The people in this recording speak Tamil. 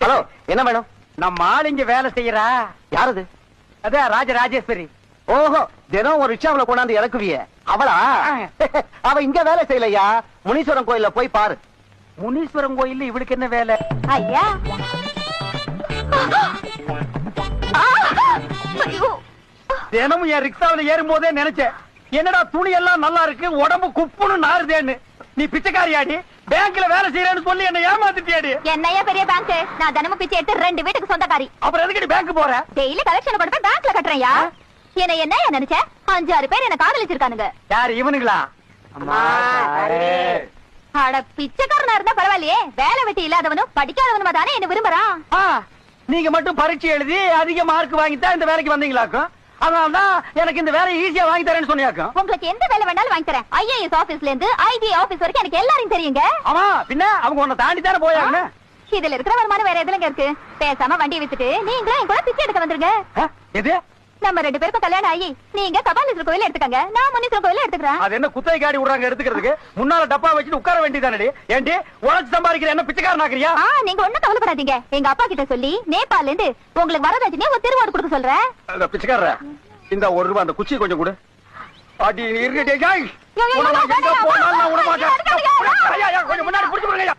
ஹலோ, என்ன வேணும்? நம்ம ஆள் இங்க வேலை செய்யறா. யாரது? அதான் ராஜராஜேஸ்வரி. ஓஹோ, தினம் ஒரு ரிக்ஷாவுல கொண்டாந்து இறக்குவிய அவளா? அவ இங்க வேலை செய்யலையா, முனீஸ்வரன் கோயில்ல போய் பாரு. முனீஸ்வரன் கோயில்ல இவளுக்கு என்ன வேலை? ஐயா தினமும் என் ரிக்ஷாவில ஏறும் போதே நினைச்சேன், என்னடா துணி எல்லாம் நல்லா இருக்கு, உடம்பு குப்புன்னு நாறுதேன்னு. நீ பிச்சைக்காரியாடி, பேங்க்ல வேலை செய்யறேன்னு சொல்லி என்ன ஏமாத்திட்டியாடி. என்னையா பெரிய பேங்க், நான் தினமும் பிச்சை எடுத்து 2 வீட்டுக்கு சொந்தக்காரி. அப்புறம் எதுக்கு பேங்க் போற? டெய்லி கலெக்ஷன் கொடுப்பேன், பேங்க்ல கட்டுறேன்யா. என்ன நினைச்ச? 5-6 பேர் என்ன காதலிச்சிருக்கானுங்க. யாரு இவனுங்களா? அட பிச்சைக்காரனா இருந்தா பரவாயில்லையே, வேலை வெட்டி இல்லாதவனும் படிக்காதவனுமா தானே என்ன விரும்புறான். நீங்க மட்டும் பரீட்சை எழுதி அதிக மார்க் வாங்கிட்டா இந்த வேலைக்கு வந்தீங்களாக்கும். அதனாலதான் எனக்கு இந்த வேலை ஈஸியா வாங்கி தரேன்னு சொன்னியாக்கும். உங்களுக்கு எந்த வேலை வேணாலும் வாங்கி தரேன். IAS ஆபீஸ்ல இருந்து IB ஆபீஸ் வரைக்கும் எனக்கு எல்லாரையும் தெரியுங்க. ஆமா, பின்ன அவங்க உன்னை தாண்டி தானே போயாங்க. இதுல இருக்கிற வருமானம் வேற எதுலங்க இருக்கு? பேசாம வண்டி வித்துட்டு நீங்களும் என் கூட பிச்சை எடுக்க வந்துருங்க. எது? நம்ம 2 பேருக்கும் கல்யாணம் ஆகி நீங்க கபாலீஸ்வரர் கோயில எடுத்துக்கங்க, நான் முனீஸ்வரர் கோயில எடுத்துக்கிறேன். அது என்ன குத்தகை காடி விடுறாங்க எடுத்துக்கிறதுக்கு? முன்னால டப்பா வச்சுட்டு உட்கார வேண்டியதானே. ஏண்டி உழைச்சு சம்பாதிக்கிற என்ன பிச்சைக்காரன் ஆக்குறியா? நீங்க ஒண்ணும் கவலைப்படாதீங்க, எங்க அப்பா கிட்ட சொல்லி நேபாள்ல இருந்து உங்களுக்கு வரதட்சணையா ஒரு திருவாடு கொடுக்க சொல்றேன். பிச்சைக்கார, இந்த ₹1 அந்த குச்சி கொஞ்சம் கொடு. அடி இருக்கே, யோ, யோ, யோ, போனாலும் நான் விட மாட்டேன். யோ, யோ, யோ, யோ, யோ, யோ, யோ, யோ, கொஞ்சம் முன்னாடி புடிச்சு போடுங்க.